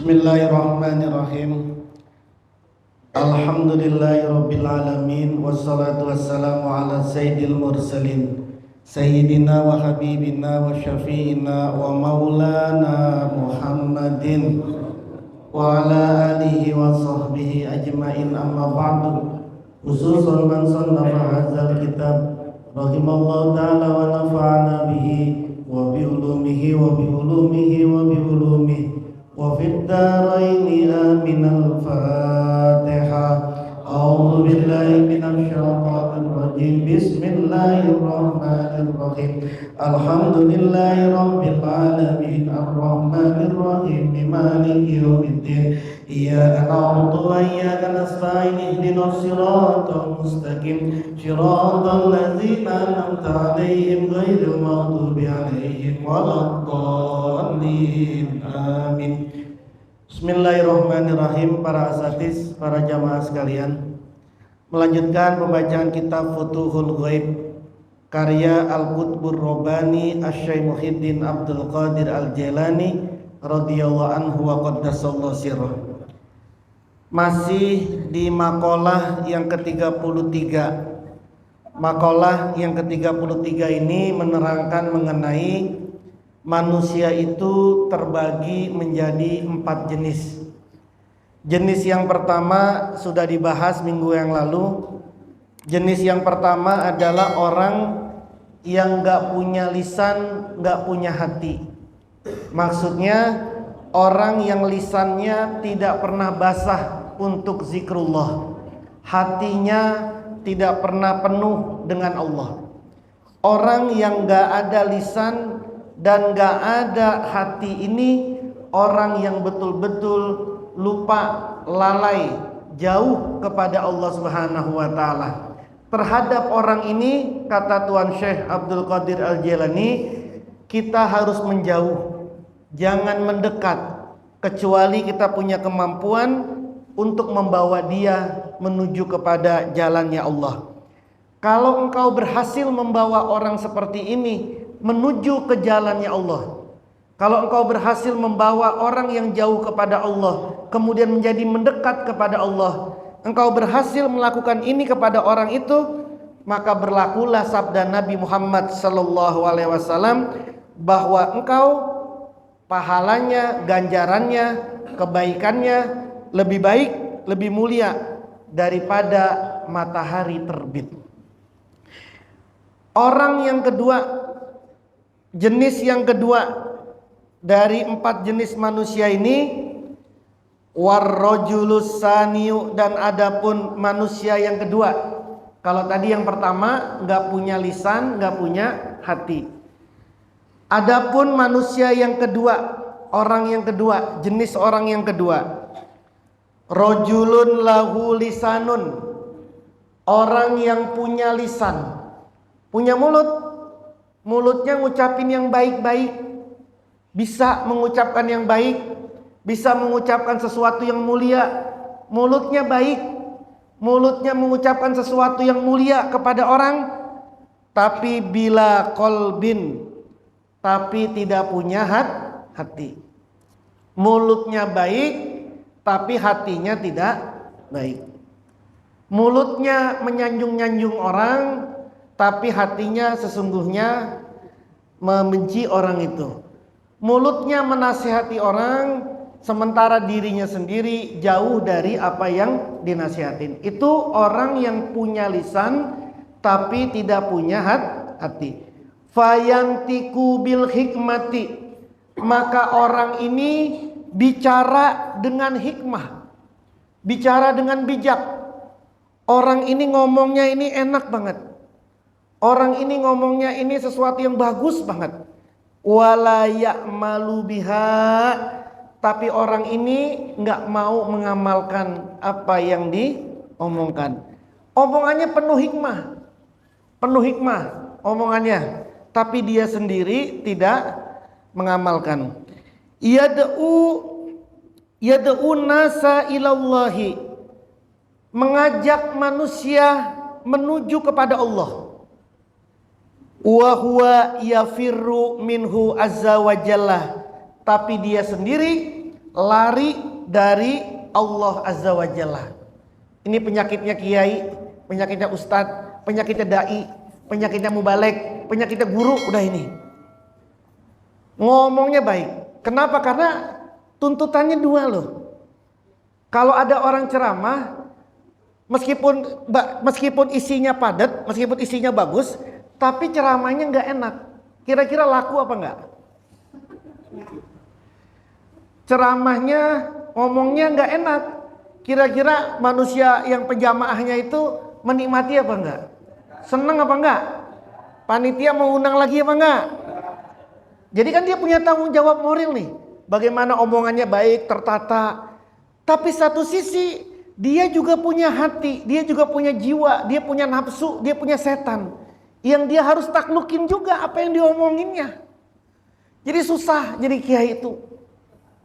Bismillahirrahmanirrahim. Alhamdulillahirabbil alamin wassalatu wassalamu ala sayyidil mursalin sayyidina wa habibina wa syafi'ina wa maulana Muhammadin wa ala alihi wa sahbihi ajma'in, amma ba'du. Khususan man sannafa hadzal kitab rahimallahu ta'ala wa nafa'ana bihi wa bi ulumihi wa bi ulumihi wa bi ulumihi wa fid dharaini amin. Al-Fatihah. A'udzu billahi minasy syaithanir rajim. Bismillahirrahmanirrahim. Alhamdulillahirabbil alamin arrahmanir rahim maliki yaumiddin. Iyyaka na'budu wa iyyaka nasta'in ihdinas siratal mustaqim siratal ladzina an'amta 'alaihim ghairil maghdubi 'alaihim waladdallin. Amin. Bismillahirrahmanirrahim. Para asatiz, para jamaah sekalian, melanjutkan pembacaan kitab Futuhul Ghaib karya Al-Qutbur Rabbani Asy-Syaikh Muhyiddin Abdul Qadir Al-Jailani radhiyallahu anhu wa qaddasallahu sirrah. Masih di maqalah yang ke-33. Maqalah yang ke-33 ini menerangkan mengenai manusia itu terbagi menjadi 4 jenis. Jenis yang pertama sudah dibahas minggu yang lalu. Jenis yang pertama adalah orang yang gak punya lisan, gak punya hati. Maksudnya orang yang lisannya tidak pernah basah untuk zikrullah, hatinya tidak pernah penuh dengan Allah. Orang yang gak ada lisan dan gak ada hati ini orang yang betul-betul lupa, lalai, jauh kepada Allah Subhanahu wa ta'ala. Terhadap orang ini, kata Tuan Syekh Abdul Qadir Al-Jailani, kita harus menjauh, jangan mendekat, kecuali kita punya kemampuan untuk membawa dia menuju kepada jalannya Allah. Kalau engkau berhasil membawa orang seperti ini menuju ke jalannya Allah, kalau engkau berhasil membawa orang yang jauh kepada Allah kemudian menjadi mendekat kepada Allah, engkau berhasil melakukan ini kepada orang itu, maka berlakulah sabda Nabi Muhammad sallallahu alaihi wasallam bahwa engkau pahalanya, ganjarannya, kebaikannya lebih baik, lebih mulia daripada matahari terbit. Orang yang kedua, jenis yang kedua dari 4 jenis manusia ini, warrajulus saniyu, dan adapun manusia yang kedua. Kalau tadi yang pertama gak punya lisan, gak punya hati. Adapun manusia yang kedua, orang yang kedua, jenis orang yang kedua, rajulun lahu lisanun, orang yang punya lisan, punya mulut, mulutnya ngucapin yang baik-baik, bisa mengucapkan yang baik, bisa mengucapkan sesuatu yang mulia. Mulutnya baik, mulutnya mengucapkan sesuatu yang mulia kepada orang, tapi bila qalbin, tapi tidak punya hati. Mulutnya baik, tapi hatinya tidak baik. Mulutnya menyanjung-nyanjung orang, tapi hatinya sesungguhnya membenci orang itu. Mulutnya menasihati orang, sementara dirinya sendiri jauh dari apa yang dinasihatin. Itu orang yang punya lisan tapi tidak punya hati. Fayantiku bil hikmati, maka orang ini bicara dengan hikmah, bicara dengan bijak. Orang ini ngomongnya ini enak banget. Orang ini ngomongnya ini sesuatu yang bagus banget. Wala ya'malu biha, tapi orang ini nggak mau mengamalkan apa yang diomongkan. Omongannya penuh hikmah omongannya, tapi dia sendiri tidak mengamalkan. Yad'u nasa ilallahi, mengajak manusia menuju kepada Allah. Wa huwa yafirru minhu azza wa jalla, tapi dia sendiri lari dari Allah Azza wa Jalla. Ini penyakitnya kiai, penyakitnya ustadz, penyakitnya dai, penyakitnya mubalek, penyakitnya guru, udah ini. Ngomongnya baik. Kenapa? Karena tuntutannya dua loh. Kalau ada orang ceramah, meskipun isinya padat, meskipun isinya bagus, tapi ceramahnya nggak enak. Kira-kira laku apa enggak? Ceramahnya, ngomongnya nggak enak. Kira-kira manusia yang penjamaahnya itu menikmati apa enggak? Seneng apa enggak? Panitia mau undang lagi apa enggak? Jadi kan dia punya tanggung jawab moral nih. Bagaimana omongannya baik, tertata. Tapi satu sisi dia juga punya hati, dia juga punya jiwa, dia punya nafsu, dia punya setan. Yang dia harus taklukin juga apa yang diomonginnya. Jadi susah jadi kiai itu.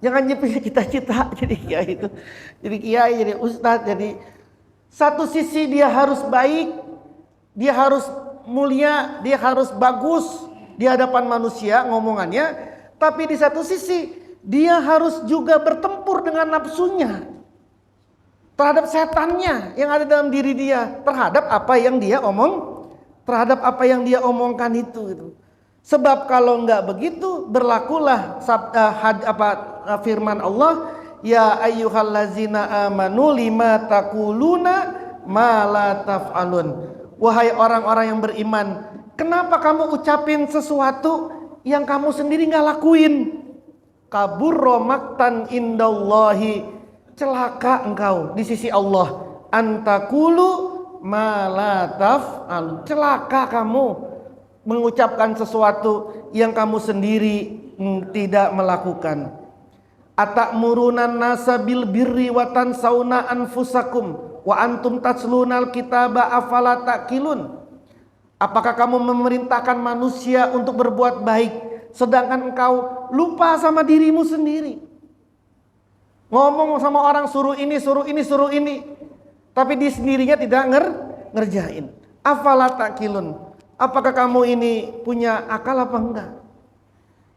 Jangan punya cita-cita jadi kiai itu. Jadi kiai, jadi ustadz, jadi satu sisi dia harus baik, dia harus mulia, dia harus bagus di hadapan manusia ngomongannya. Tapi di satu sisi dia harus juga bertempur dengan nafsunya terhadap setannya yang ada dalam diri dia, terhadap apa yang dia terhadap apa yang dia omongkan itu gitu. Sebab kalau enggak begitu, berlakulah firman Allah, ya ayyuhallazina amanu lima taquluna ma la taf'alun. Wahai orang-orang yang beriman, kenapa kamu ucapin sesuatu yang kamu sendiri enggak lakuin? Kaburra maktan indallahi, celaka engkau di sisi Allah. Antakulu ma la taf'al, celaka kamu mengucapkan sesuatu yang kamu sendiri tidak melakukan. Atakmurunan nasa bil birri wa tansawna anfusakum wa antum tatlunal kitaba afala taqilun. Apakah kamu memerintahkan manusia untuk berbuat baik sedangkan engkau lupa sama dirimu sendiri? Ngomong sama orang suruh ini, suruh ini, suruh ini, tapi di sendirinya tidak ngerjain. Afala taqilun. Apakah kamu ini punya akal apa enggak?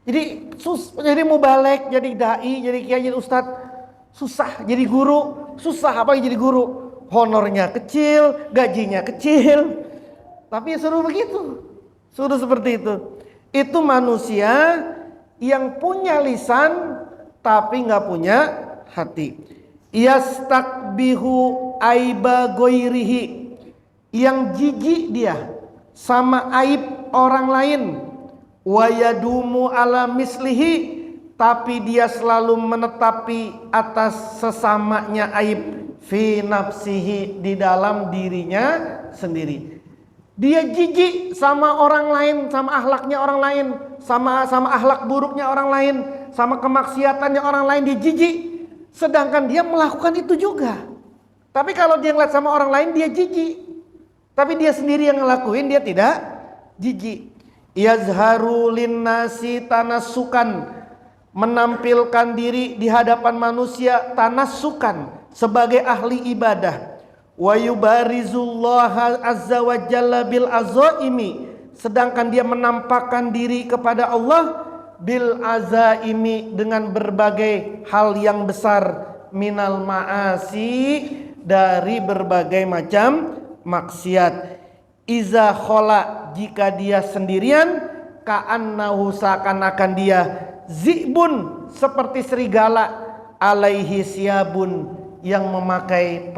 Jadi mubalek, jadi dai, jadi kiai, jadi ustadz susah, jadi guru susah. Apa jadi guru? Honornya kecil, gajinya kecil. Tapi suruh begitu, suruh seperti itu. Itu manusia yang punya lisan tapi nggak punya hati. Yastakbihu aiba goirihi, yang jijik dia sama aib orang lain. Wa yadumu ala mislihi, tapi dia selalu menetapi atas sesamanya aib. Fi nafsihi, di dalam dirinya sendiri. Dia jijik sama orang lain, sama akhlaknya orang lain, sama akhlak buruknya orang lain, sama kemaksiatannya orang lain, dia jijik. Sedangkan dia melakukan itu juga. Tapi kalau dia ngeliat sama orang lain, dia jijik. Tapi dia sendiri yang ngelakuin, dia tidak jijik. Yazharu linnasi tanassukan, menampilkan diri di hadapan manusia tanassukan sebagai ahli ibadah. Wa yubarizullaha azza wa jalla bil azaimi, sedangkan dia menampakkan diri kepada Allah bil azaimi, dengan berbagai hal yang besar, minal ma'asi, dari berbagai macam maksiat. Iza khola, jika dia sendirian, ka'annahu, seakan-akan dia zibun, seperti serigala, alaihi siyabun, yang memakai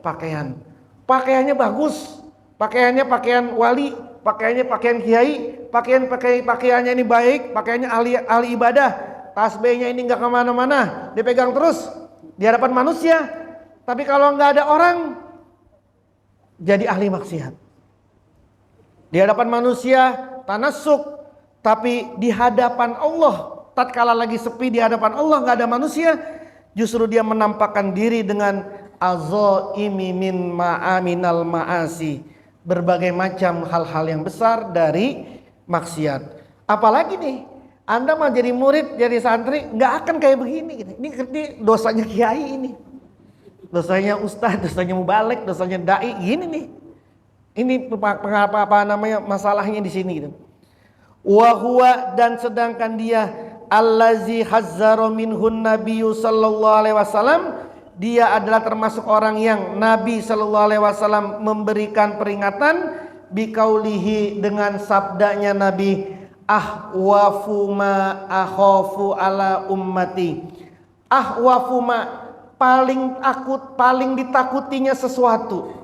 pakaiannya bagus, pakaiannya pakaian wali, pakaiannya pakaian kiai, pakaiannya ini baik, pakaiannya ahli ibadah, tasbihnya ini nggak kemana-mana, dipegang terus di hadapan manusia. Tapi kalau nggak ada orang, jadi ahli maksiat. Di hadapan manusia tanassuk, tapi di hadapan Allah, tatkala lagi sepi di hadapan Allah, nggak ada manusia, justru dia menampakkan diri dengan azaimi min ma'aminal ma'asi, berbagai macam hal-hal yang besar dari maksiat. Apalagi nih, Anda mau jadi murid, jadi santri, nggak akan kayak begini. Ini dosanya kiai ini, dosanya ustadz, dosanya mubalek, dosanya dai, gini nih. Ini apa namanya masalahnya di sini gitu. Wa huwa, dan sedangkan dia allazi hazzara minhun nabiyyu sallallahu alaihi wasallam, dia adalah termasuk orang yang Nabi sallallahu alaihi wasallam memberikan peringatan biqaulihi, dengan sabdanya Nabi, ahwafu ma akhafu ala ummati. Ahwafu ma, paling ditakutinya sesuatu,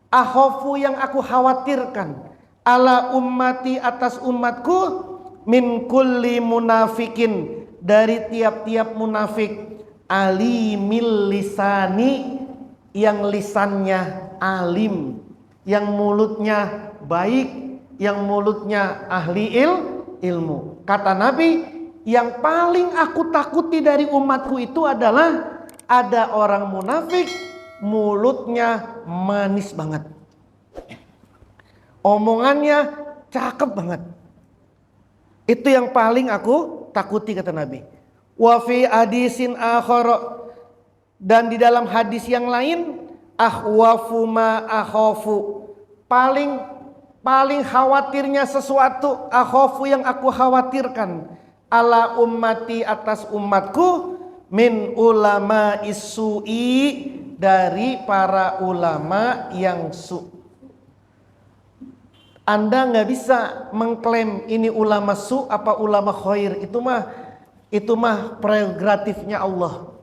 akhafu yang aku khawatirkan, ala ummati atas umatku, min kulli munafikin, dari tiap-tiap munafik, alimil lisani, yang lisannya alim, yang mulutnya baik, yang mulutnya ahli ilmu. Kata Nabi, yang paling aku takuti dari umatku itu adalah ada orang munafik, mulutnya manis banget, omongannya cakep banget. Itu yang paling aku takuti, kata Nabi. Wa fi hadisin akhar, dan di dalam hadis yang lain, ahwafu ma akhafu, paling khawatirnya sesuatu, akhafu yang aku khawatirkan, ala ummati atas umatku, min ulama isu'i, dari para ulama yang su. Anda nggak bisa mengklaim ini ulama su apa ulama khair, itu mah prerogatifnya Allah.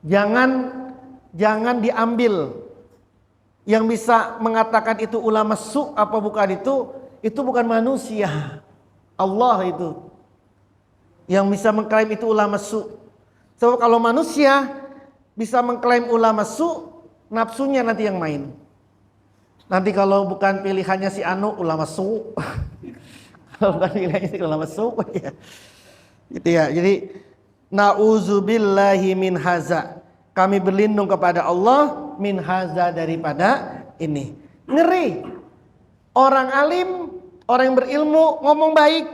Jangan diambil. Yang bisa mengatakan itu ulama su apa bukan, itu bukan manusia, Allah itu yang bisa mengklaim itu ulama su. So kalau manusia bisa mengklaim ulama su, nafsunya nanti yang main. Nanti kalau bukan pilihannya si Anu, ulama su. Kalau bukan pilihannya si ulama su, ya. Gitu ya. Jadi nauzubillahi min haza. Kami berlindung kepada Allah min haza, daripada ini. Ngeri. Orang alim, orang yang berilmu ngomong baik,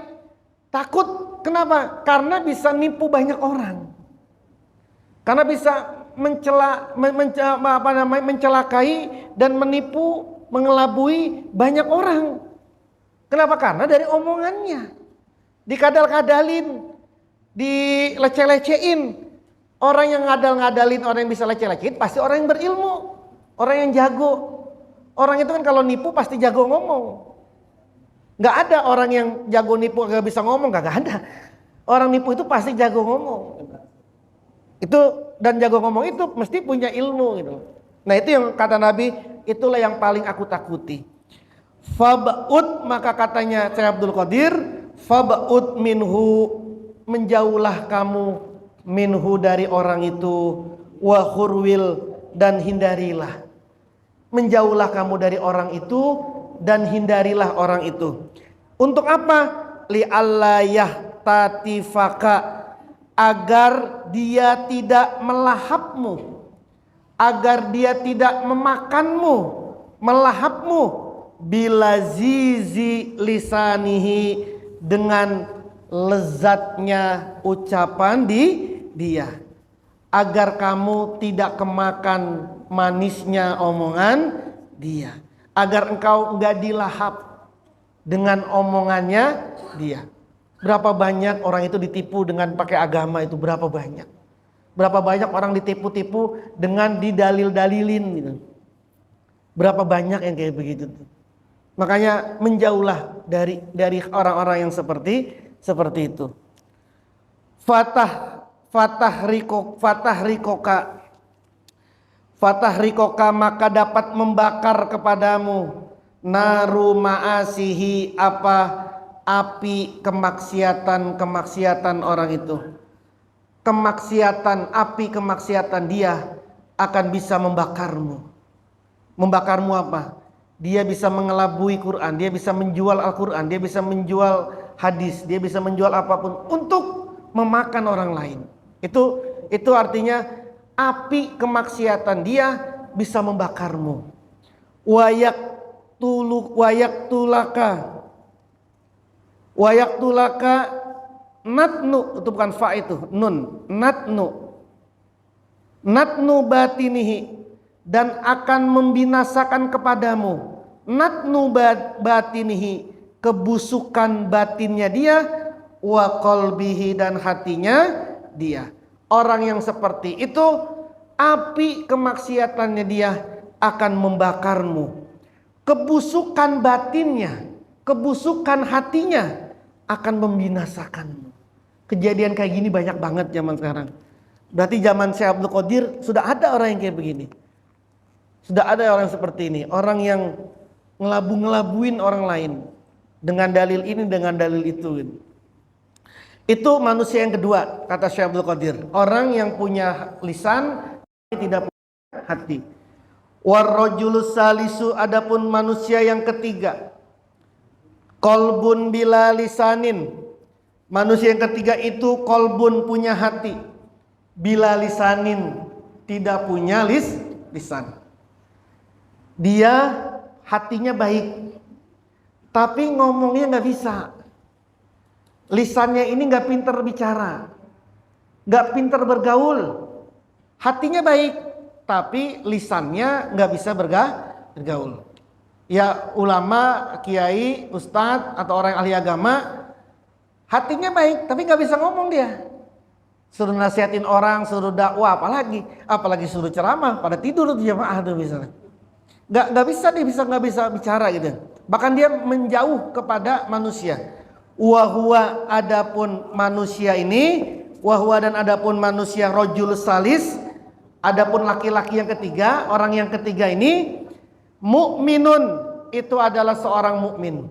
takut. Kenapa? Karena bisa nipu banyak orang. Karena bisa mencelakai dan menipu, mengelabui banyak orang. Kenapa? Karena dari omongannya dikadal-kadalin, dileceh-lecehin. Orang yang ngadal-ngadalin, orang yang bisa leceh-lecehin pasti orang yang berilmu, orang yang jago. Orang itu kan kalau nipu pasti jago ngomong. Gak ada orang yang jago nipu gak bisa ngomong, gak ada. Orang nipu itu pasti jago ngomong. Itu, dan jago ngomong itu mesti punya ilmu gitu. Nah itu yang kata Nabi, itulah yang paling aku takuti. Fab'ud, maka katanya Syekh Abdul Qadir, fab'ud minhu, menjauhlah kamu, minhu dari orang itu, wa khurwil, dan hindarilah. Menjauhlah kamu dari orang itu dan hindarilah orang itu. Untuk apa? Li alla yahtatifaka, agar dia tidak melahapmu, agar dia tidak memakanmu, melahapmu, bilazizi lisanihi, dengan lezatnya ucapan dia, agar kamu tidak kemakan manisnya omongan dia, agar engkau enggak dilahap dengan omongannya dia. Berapa banyak orang itu ditipu dengan pakai agama itu, berapa banyak. Berapa banyak orang ditipu-tipu dengan didalil-dalilin gitu. Berapa banyak yang kayak begitu. Makanya menjauhlah dari orang-orang yang seperti itu. Fatah rikoka, maka dapat membakar kepadamu, naru ma'asihi, apa api kemaksiatan orang itu. Api kemaksiatan dia akan bisa membakarmu. Membakarmu apa? Dia bisa mengelabui Quran, dia bisa menjual Al-Quran, dia bisa menjual hadis, dia bisa menjual apapun untuk memakan orang lain. Itu artinya api kemaksiatan dia bisa membakarmu. Wayaktulaka natnu, itu bukan fa, itu nun, natnu batinihi, dan akan membinasakan kepadamu, natnu batinihi, kebusukan batinnya dia, wa qalbihi, dan hatinya dia. Orang yang seperti itu, api kemaksiatannya dia akan membakarmu. Kebusukan batinnya, kebusukan hatinya akan membinasakanmu. Kejadian kayak gini banyak banget zaman sekarang. Berarti zaman Syekh Abdul Qadir sudah ada orang yang kayak begini. Sudah ada orang seperti ini, orang yang ngelabuin orang lain dengan dalil ini, dengan dalil itu. Itu manusia yang kedua, kata Syekh Abdul Qadir. Orang yang punya lisan tapi tidak punya hati. Warrajulus salisu, adapun manusia yang ketiga, qalbun bila lisanin. Manusia yang ketiga itu qalbun, punya hati, bila lisanin, tidak punya lisan. Dia hatinya baik, tapi ngomongnya nggak bisa. Lisannya ini nggak pinter bicara, nggak pinter bergaul. Hatinya baik, tapi lisannya nggak bisa bergaul. Ya ulama, kiai, ustadz atau orang ahli agama, hatinya baik, tapi nggak bisa ngomong dia. Suruh nasihatin orang, suruh dakwah, apalagi suruh ceramah, pada tidur tuh jamaah tuh misalnya. Nggak bisa bicara gitu. Bahkan dia menjauh kepada manusia. Wahwa, adapun manusia ini, wahwa dan adapun manusia rajul salis, adapun laki-laki yang ketiga, orang yang ketiga ini, mukminun, itu adalah seorang mukmin.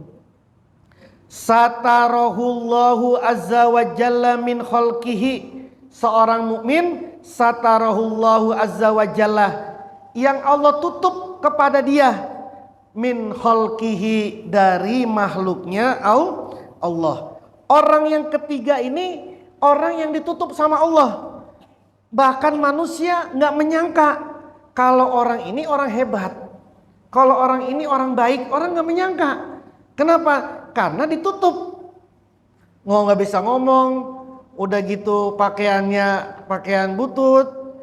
Satarahullahu azza wa jalla min khalqihi, seorang mukmin, satarahullahu azza wa jalla, yang Allah tutup kepada dia, min khalqihi, dari makhluknya Allah. Orang yang ketiga ini orang yang ditutup sama Allah. Bahkan manusia nggak menyangka kalau orang ini orang hebat, kalau orang ini orang baik, orang nggak menyangka. Kenapa? Karena ditutup. Nggak bisa ngomong, udah gitu pakaiannya pakaian butut,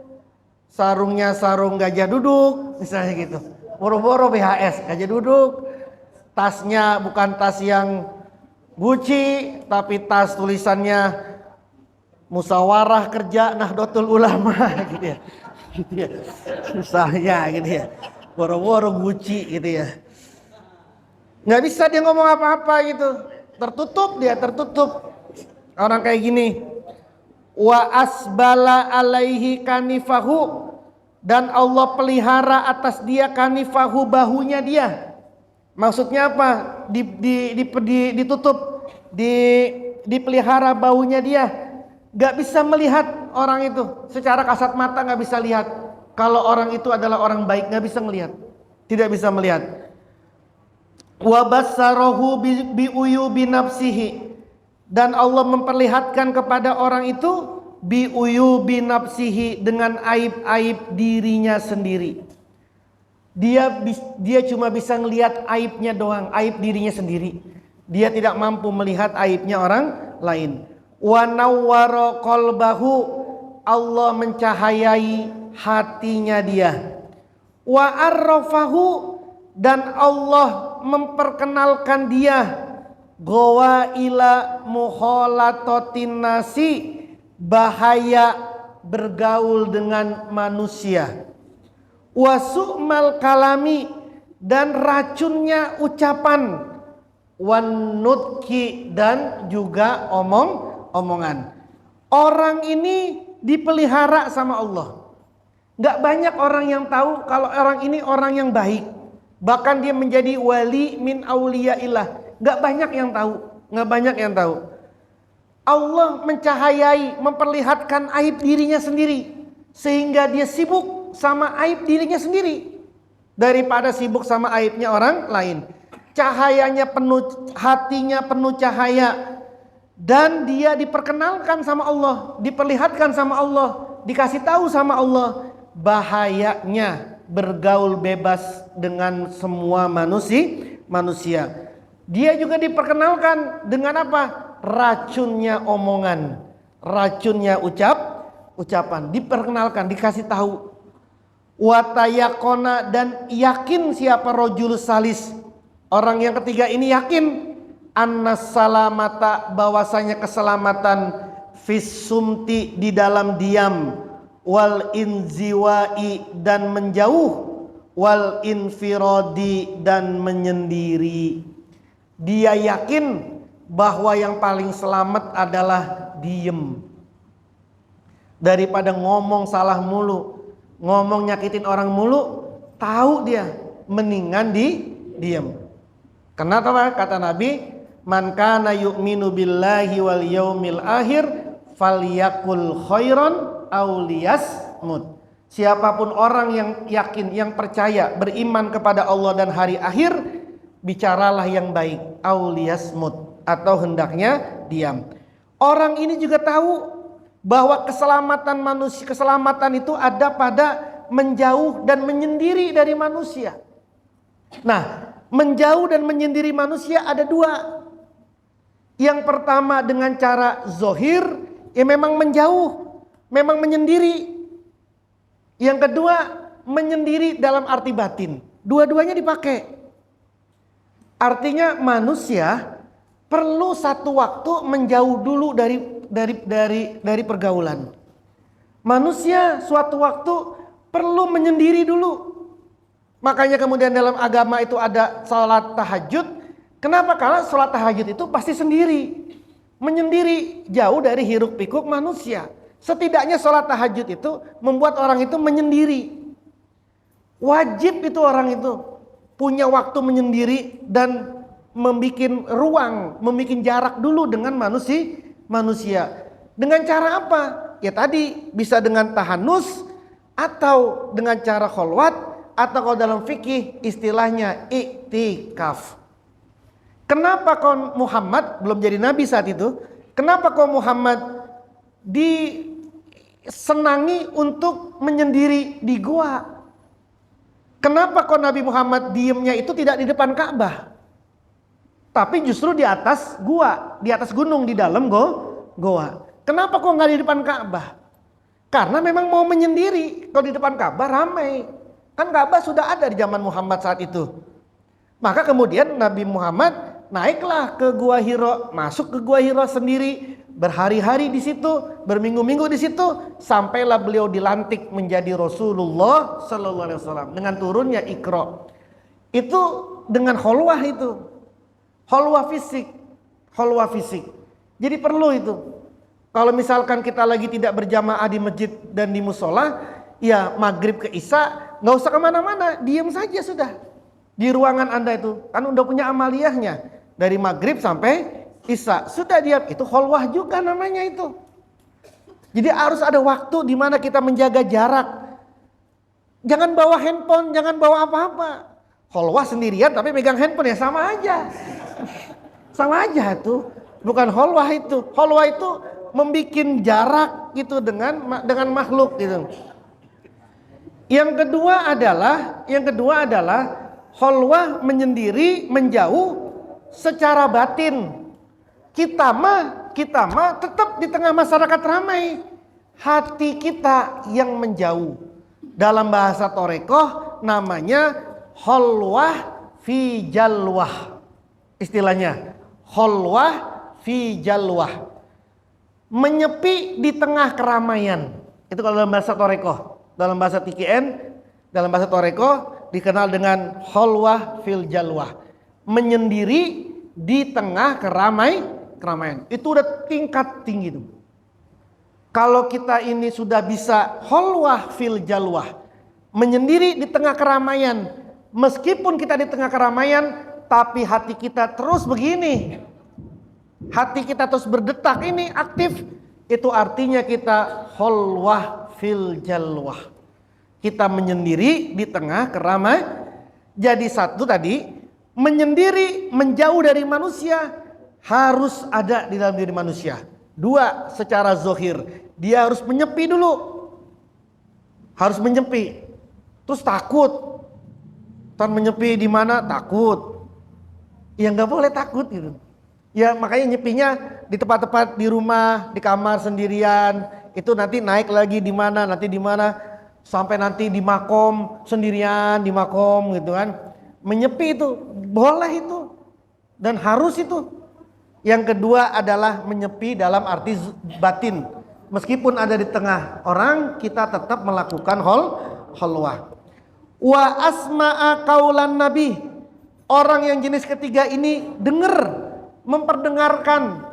sarungnya sarung gajah duduk, misalnya gitu. Boro-boro BHS, gajah duduk. Tasnya bukan tas yang Gucci, tapi tas tulisannya Musyawarah Kerja Nahdlatul Ulama gitu ya. Gitu ya. Misalnya gitu ya. Boro-boro Gucci gitu ya. Nggak bisa dia ngomong apa-apa gitu. Tertutup. Orang kayak gini. Wa asbala alaihi kanifahu, dan Allah pelihara atas dia kanifahu, bahunya dia. Maksudnya apa? Ditutup, dipelihara bahunya dia. Gak bisa melihat orang itu secara kasat mata, gak bisa lihat kalau orang itu adalah orang baik, gak bisa melihat, tidak bisa melihat. Wa bassarahu bi uyubi nafsihi, dan Allah memperlihatkan kepada orang itu bi uyubi nafsihi, dengan aib-aib dirinya sendiri. Dia cuma bisa ngelihat aibnya doang, aib dirinya sendiri. Dia tidak mampu melihat aibnya orang lain. Wa nawwara qalbahu, Allah mencahayai hatinya dia. Wa arrafahu, dan Allah memperkenalkan dia ghawaila mukhalatatin nasi, bahaya bergaul dengan manusia. Wasu'mal kalami, dan racunnya ucapan. Wan nutki, dan juga omongan. Orang ini dipelihara sama Allah. Gak banyak orang yang tahu kalau orang ini orang yang baik. Bahkan dia menjadi wali min auliyaillah. Gak banyak yang tahu. Allah mencahayai, memperlihatkan aib dirinya sendiri, sehingga dia sibuk sama aib dirinya sendiri daripada sibuk sama aibnya orang lain. Cahayanya penuh, hatinya penuh cahaya, dan dia diperkenalkan sama Allah, diperlihatkan sama Allah, dikasih tahu sama Allah bahayanya bergaul bebas dengan semua manusia. Dia juga diperkenalkan dengan apa? Racunnya omongan, racunnya ucapan, diperkenalkan, dikasih tahu. Watayakona, dan yakin siapa rajul salis, orang yang ketiga ini yakin annas salamata, bahwasanya keselamatan, fis sumti, di dalam diam, wal inziwai, dan menjauh, wal infirodi, dan menyendiri. Dia yakin bahwa yang paling selamat adalah diem, daripada ngomong salah mulu, ngomong nyakitin orang mulu. Tahu dia mendingan diem. Kenapa? Kata Nabi, man kana yu'minu billahi wal yaumil akhir falyakul khairan aw liyasmut. Siapapun orang yang yakin, yang percaya, beriman kepada Allah dan hari akhir, bicaralah yang baik, aw liyasmut, atau hendaknya diam. Orang ini juga tahu bahwa keselamatan manusia, keselamatan itu ada pada menjauh dan menyendiri dari manusia. Nah, menjauh dan menyendiri manusia ada dua. Yang pertama dengan cara zohir, ya memang menjauh, memang menyendiri. Yang kedua menyendiri dalam arti batin. Dua-duanya dipakai. Artinya manusia perlu satu waktu menjauh dulu dari pergaulan. Manusia suatu waktu perlu menyendiri dulu. Makanya kemudian dalam agama itu ada salat tahajud. Kenapa? Karena salat tahajud itu pasti sendiri, menyendiri, jauh dari hiruk pikuk manusia. Setidaknya salat tahajud itu membuat orang itu menyendiri. Wajib itu orang itu punya waktu menyendiri dan membikin ruang, membikin jarak dulu dengan manusia. Dengan cara apa? Ya tadi bisa dengan tahanus, atau dengan cara kholwat, atau kalau dalam fikih istilahnya iktikaf. Kenapa kau Muhammad belum jadi nabi saat itu? Kenapa kau Muhammad disenangi untuk menyendiri di gua? Kenapa kau Nabi Muhammad diemnya itu tidak di depan Ka'bah, tapi justru di atas gua, di atas gunung, di dalam goa? Kenapa kok nggak di depan Ka'bah? Karena memang mau menyendiri. Kalau di depan Ka'bah ramai. Kan Ka'bah sudah ada di zaman Muhammad saat itu. Maka kemudian Nabi Muhammad naiklah ke Gua Hiro, masuk ke Gua Hiro sendiri, berhari-hari di situ, berminggu-minggu di situ, sampailah beliau dilantik menjadi Rasulullah Sallallahu Alaihi Wasallam dengan turunnya Iqra. Itu dengan kholwah itu. Kholwah fisik. Jadi perlu itu. Kalau misalkan kita lagi tidak berjamaah di masjid dan di musola, ya maghrib ke isya, nggak usah kemana-mana, diam saja sudah di ruangan Anda itu. Kan udah punya amaliyahnya dari maghrib sampai isya, sudah diam. Itu kholwah juga namanya itu. Jadi harus ada waktu di mana kita menjaga jarak. Jangan bawa handphone, jangan bawa apa-apa. Kholwah sendirian tapi megang handphone, ya sama aja. Sama aja tuh, bukan kholwah itu. Kholwah itu membuat jarak gitu dengan makhluk gitu. Yang kedua adalah kholwah menyendiri, menjauh secara batin. Kita mah tetap di tengah masyarakat ramai. Hati kita yang menjauh. Dalam bahasa Torekoh namanya kholwah fi jalwah. Istilahnya kholwah fi jalwah, menyepi di tengah keramaian. Itu kalau dalam bahasa Torekoh. Dalam bahasa TKN, dalam bahasa Torekoh dikenal dengan kholwah fil jalwah, menyendiri di tengah keramaian. Itu udah tingkat tinggi itu. Kalau kita ini sudah bisa kholwah fil jalwah, menyendiri di tengah keramaian, meskipun kita di tengah keramaian tapi hati kita terus begini, hati kita terus berdetak, ini aktif, itu artinya kita kholwah fil jalwah, kita menyendiri di tengah keramaian. Jadi satu tadi, menyendiri, menjauh dari manusia harus ada di dalam diri manusia. Dua, secara zohir, dia harus menyepi dulu, harus menyepi, terus takut. Tan menyepi di mana? Takut. Ya nggak boleh takut gitu. Ya makanya nyepinya di tempat-tempat di rumah, di kamar sendirian. Itu nanti naik lagi di mana, nanti di mana, sampai nanti di makom sendirian, di makom gitu kan. Menyepi itu boleh itu dan harus itu. Yang kedua adalah menyepi dalam arti batin. Meskipun ada di tengah orang, kita tetap melakukan khalwah. Wa asma'a qaulan nabi. Orang yang jenis ketiga ini memperdengarkan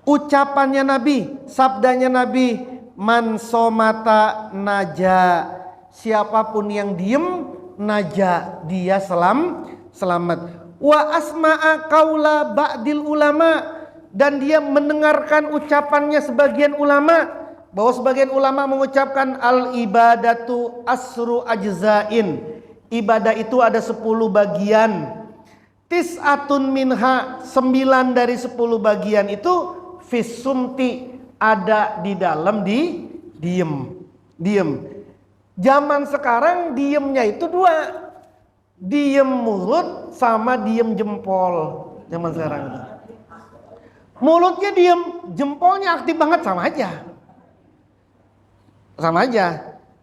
ucapannya Nabi, sabdanya Nabi, man somata naja. Siapapun yang diem, naja, dia selamat. Wa asma'a qaula ba'dil ulama, dan dia mendengarkan ucapannya sebagian ulama, bahwa sebagian ulama mengucapkan al ibadatu asru ajzain. Ibadah itu ada 10 bagian. Tis'atun minha, 9 dari 10 bagian itu fisumti, ada di dalam diem. Zaman sekarang diemnya itu 2. Diem mulut sama diem jempol. Zaman sekarang itu. Mulutnya diem, jempolnya aktif banget, sama aja.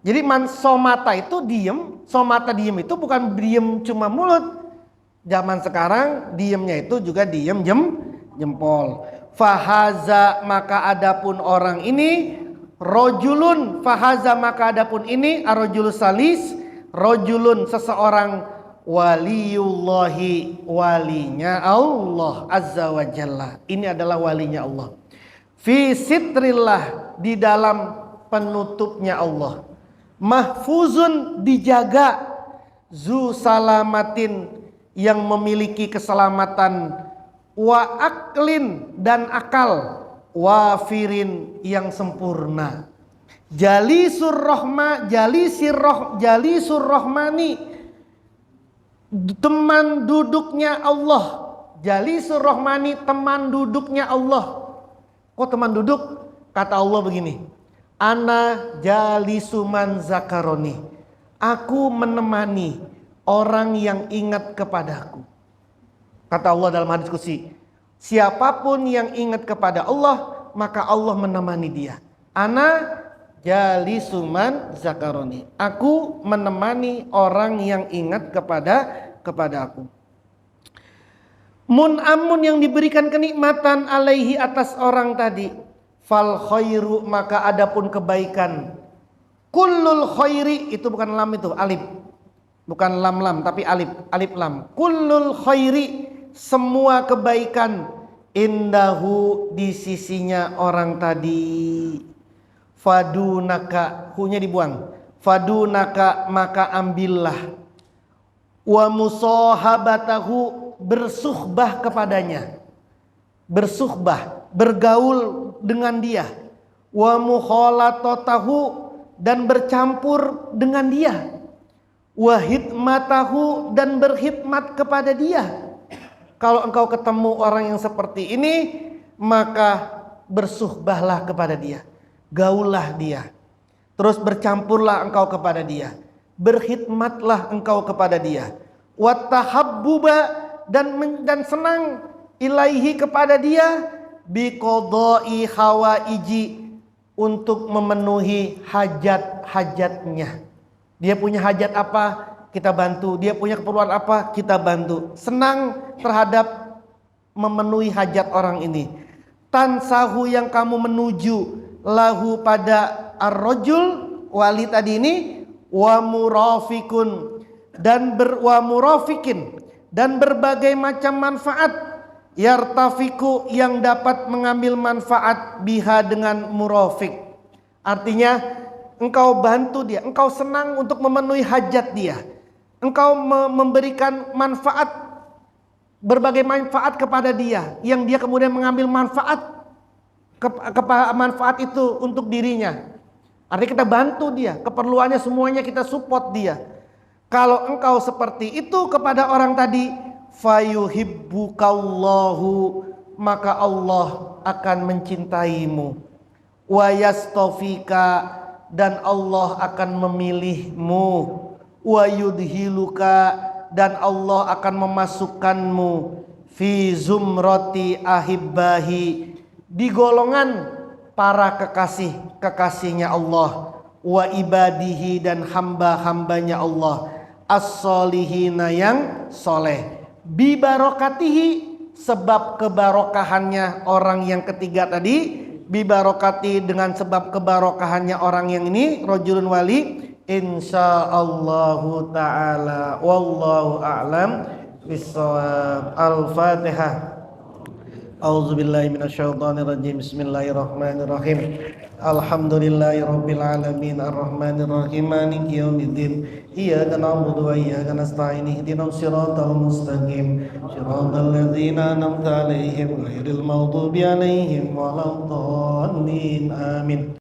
Jadi somata itu diem, somata diem itu bukan diem cuma mulut. Zaman sekarang diemnya itu juga diem jempol. Fahaza, maka adapun orang ini, rojulun, fahaza maka adapun ini, arrojulus salis, rojulun seseorang, waliyullahi, walinya Allah azza wa jalla. Ini adalah walinya Allah. Fi sitrillah, di dalam penutupnya Allah. Mahfuzun, dijaga. Zu salamatin, yang memiliki keselamatan. Wa aklin, dan akal. Wafirin, yang sempurna. Jalisur rahmani, teman duduknya Allah. Jalisur rahmani, teman duduknya Allah. Kok teman duduk? Kata Allah begini, ana jalisu man zakaroni, aku menemani orang yang ingat kepadaku. Kata Allah dalam hadis qudsi, siapapun yang ingat kepada Allah, maka Allah menemani dia. Ana jalisu man zakaroni, aku menemani orang yang ingat kepada aku. Mun'amun, yang diberikan kenikmatan, alaihi, atas orang tadi. Fal khairu, maka adapun kebaikan. Kullul khairi, itu bukan lam, itu alif. Bukan lam tapi alif lam. Kullul khairi, semua kebaikan. Indahu, di sisinya orang tadi. Fadunaka, hunya dibuang. Fadunaka, maka ambillah. Wa musahabatahu, bersuhbah kepadanya. Bersuhbah, bergaul dengan dia. Wa mukhalatatahu, dan bercampur dengan dia. Wa hidmatahu, dan berkhidmat kepada dia. Kalau engkau ketemu orang yang seperti ini, maka bersuhbahlah kepada dia. Gaullah dia. Terus bercampurlah engkau kepada dia. Berkhidmatlah engkau kepada dia. Wattahabbuba, dan senang ilaihi, kepada dia. Biqadai hawaiji, untuk memenuhi hajat-hajatnya. Dia punya hajat apa, kita bantu. Dia punya keperluan apa, kita bantu. Senang terhadap memenuhi hajat orang ini. Tansahu, yang kamu menuju, lahu, pada ar-rajul, wali tadi ini. Wa murafikun, wa murafikin, dan berbagai macam manfaat. Yartafiku, yang dapat mengambil manfaat, biha, dengan murafik. Artinya engkau bantu dia, engkau senang untuk memenuhi hajat dia, engkau memberikan manfaat, berbagai manfaat kepada dia, yang dia kemudian mengambil manfaat itu untuk dirinya. Artinya kita bantu dia, keperluannya semuanya kita support dia. Kalau engkau seperti itu kepada orang tadi, fayuhibbukallahu, maka Allah akan mencintaimu. Wa yastafika, dan Allah akan memilihmu. Wa yudhiluka, dan Allah akan memasukkanmu. Fi zumrati ahibbahi, di golongan para kekasihnya Allah. Wa ibadihi, dan hamba-hambanya Allah. As-solihina, yang soleh. Bi barokatihi, sebab kebarokahannya orang yang ketiga tadi, bibarokati dengan sebab kebarokahannya orang yang ini rajulun wali, insyaallahu taala. Wallahu a'lam bissawab. Al-Fatihah. A'udzubillahi minasyaitonirrajim. Bismillahirrahmanirrahim. Alhamdulillahirabbil alamin arrahmanirrahim maliki yaumiddin. Iyyaka na'budu wa iyyaka nasta'in. Ihdinas siratal mustaqim. Shiratal ladzina an'amta 'alaihim ghairil maghdubi 'alaihim waladdallin. Amin.